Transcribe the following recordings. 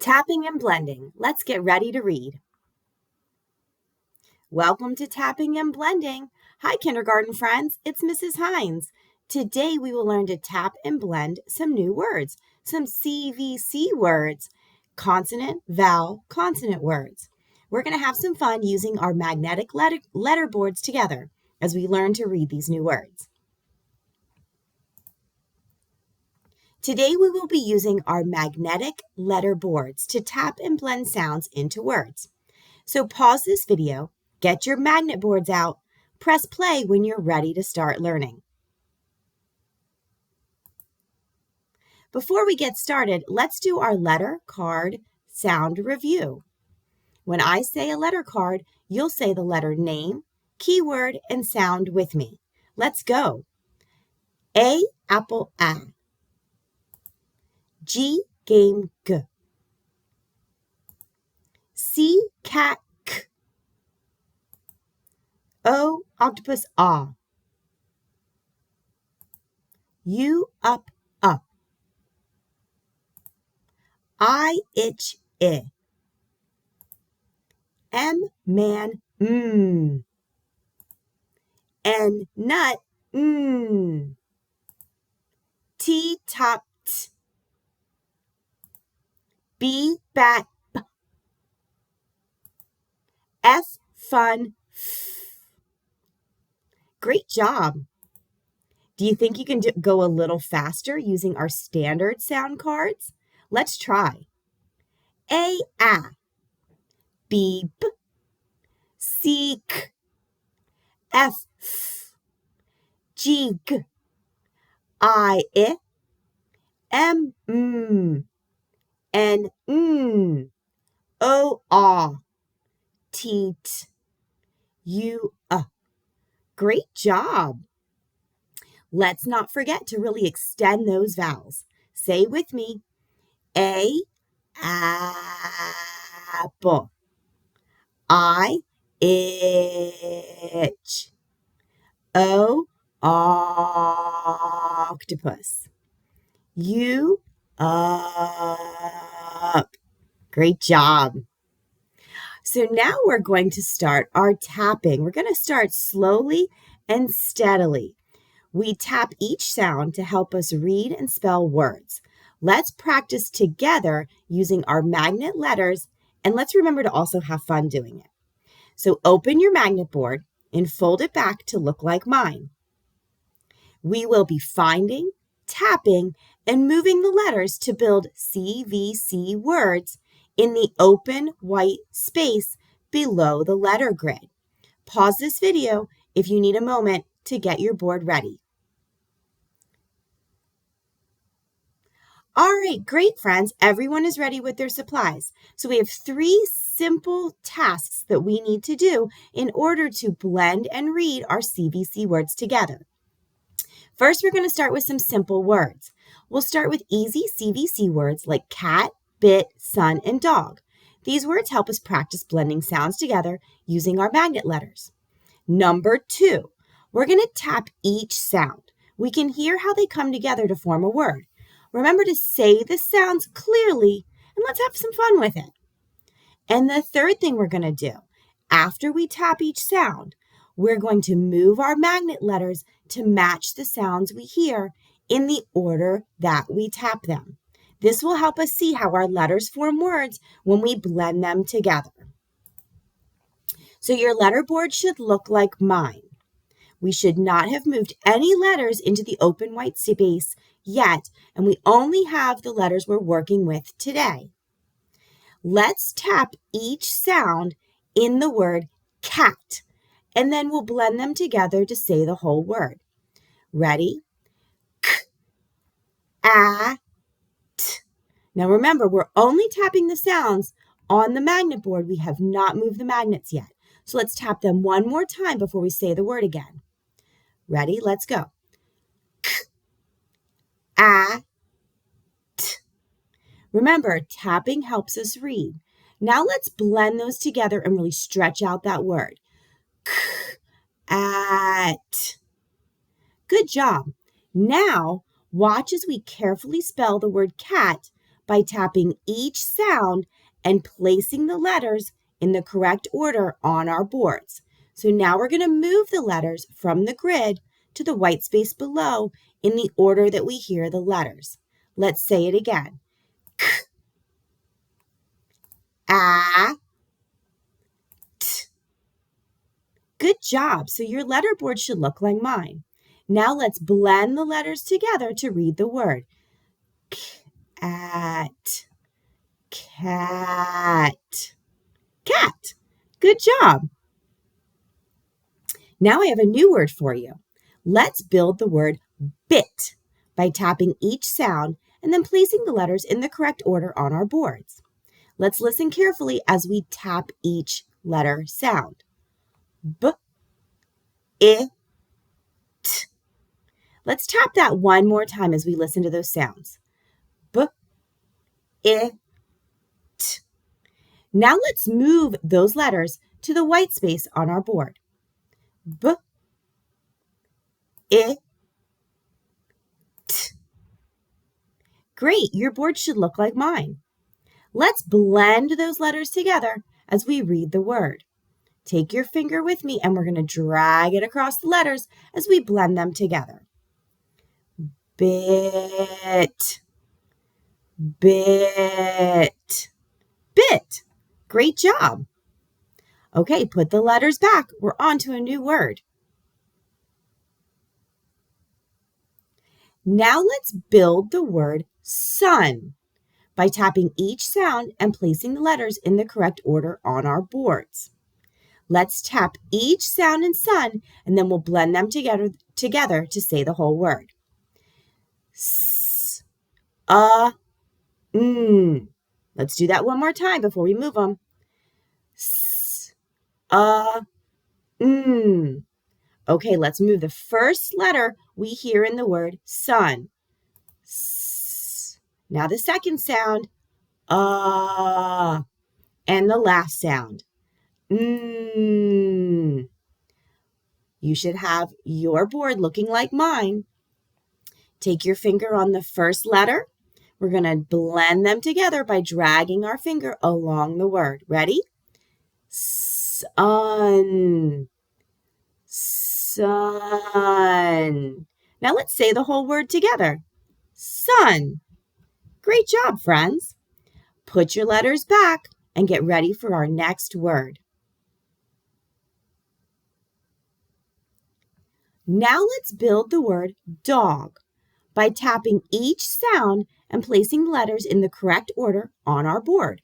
Tapping and blending. Let's get ready to read. Welcome to Tapping and Blending. Hi, kindergarten friends. It's Mrs. Hines. Today we will learn to tap and blend some new words, some CVC words, consonant, vowel, consonant words. We're going to have some fun using our magnetic letter boards together as we learn to read these new words. Today we will be using our magnetic letter boards to tap and blend sounds into words. So pause this video, get your magnet boards out, press play when you're ready to start learning. Before we get started, let's do our letter card sound review. When I say a letter card, you'll say the letter name, keyword, and sound with me. Let's go. A, apple, A. G, game, G. C, cat, K. O, octopus, ah. U, up, up. I, itch, I. M, man, N, nut, T, top, T. B, bat, B. F, fun, F. Great job. Do you think you can go a little faster using our standard sound cards? Let's try. A, B, B. C, K. F, F. G, G. I, M, N, O, ah. T, T. U, Great job. Let's not forget to really extend those vowels. Say with me. A, apple. I, itch. O, octopus. U, up. Great job. So now we're going to start our tapping. We're going to start slowly and steadily. We tap each sound to help us read and spell words. Let's practice together using our magnet letters, and let's remember to also have fun doing it. So open your magnet board and fold it back to look like mine. We will be finding, tapping, and moving the letters to build CVC words in the open white space below the letter grid. Pause this video if you need a moment to get your board ready. All right, great friends. Everyone is ready with their supplies. So we have 3 simple tasks that we need to do in order to blend and read our CVC words together. First, we're going to start with some simple words. We'll start with easy CVC words like cat, bit, sun, and dog. These words help us practice blending sounds together using our magnet letters. Number 2, we're going to tap each sound. We can hear how they come together to form a word. Remember to say the sounds clearly, and let's have some fun with it. And the third thing we're going to do, after we tap each sound, we're going to move our magnet letters to match the sounds we hear in the order that we tap them. This will help us see how our letters form words when we blend them together. So your letter board should look like mine. We should not have moved any letters into the open white space yet, and we only have the letters we're working with today. Let's tap each sound in the word cat, and then we'll blend them together to say the whole word. Ready? K, a, t. Now remember, we're only tapping the sounds on the magnet board. We have not moved the magnets yet. So let's tap them one more time before we say the word again. Ready? Let's go. K, a, t. Remember, tapping helps us read. Now let's blend those together and really stretch out that word. K, at. Good job. Now, watch as we carefully spell the word cat by tapping each sound and placing the letters in the correct order on our boards. So now we're going to move the letters from the grid to the white space below in the order that we hear the letters. Let's say it again. K, A, T. Good job. So your letter board should look like mine. Now let's blend the letters together to read the word. Cat, cat, cat. Good job. Now I have a new word for you. Let's build the word bit by tapping each sound and then placing the letters in the correct order on our boards. Let's listen carefully as we tap each letter sound. B, I, T. Let's tap that one more time as we listen to those sounds. B, I, T. Now let's move those letters to the white space on our board. B, I, T. Great, your board should look like mine. Let's blend those letters together as we read the word. Take your finger with me and we're going to drag it across the letters as we blend them together. Bit, bit, bit. Great job. Okay, put the letters back. We're on to a new word. Now let's build the word sun by tapping each sound and placing the letters in the correct order on our boards. Let's tap each sound in sun and then we'll blend them together to say the whole word. S, n. Let's do that one more time before we move them. S, n. Okay, let's move the first letter we hear in the word sun. S. Now the second sound, and the last sound, You should have your board looking like mine. Take your finger on the first letter. We're going to blend them together by dragging our finger along the word. Ready? Sun. Sun. Now let's say the whole word together. Sun. Great job, friends. Put your letters back and get ready for our next word. Now let's build the word dog by tapping each sound and placing the letters in the correct order on our board.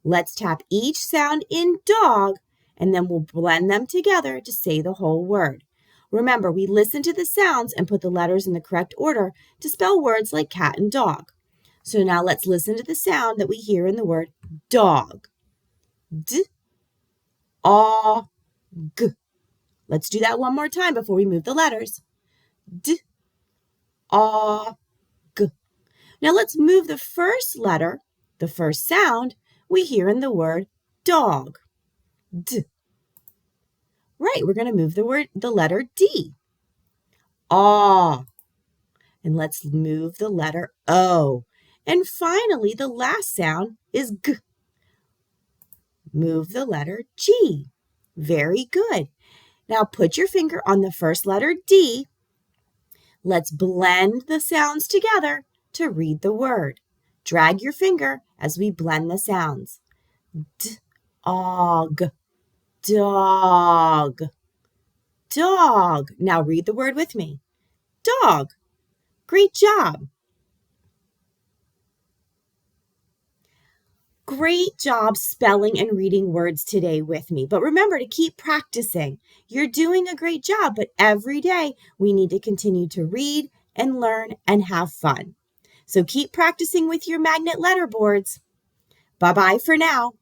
Let's tap each sound in dog and then we'll blend them together to say the whole word. Remember, we listen to the sounds and put the letters in the correct order to spell words like cat and dog. So now let's listen to the sound that we hear in the word dog. D, A, G. Let's do that one more time before we move the letters. D, A, G. Now let's move the first letter, the first sound we hear in the word dog. D. Right, we're going to move the letter D. A. And let's move the letter O. And finally, the last sound is G. Move the letter G. Very good. Now put your finger on the first letter D. Let's blend the sounds together to read the word. Drag your finger as we blend the sounds. Dog, dog, dog. Now read the word with me. Dog. Great job. Great job spelling and reading words today with me. But remember to keep practicing. You're doing a great job, but every day we need to continue to read and learn and have fun. So keep practicing with your magnet letter boards. Bye-bye for now.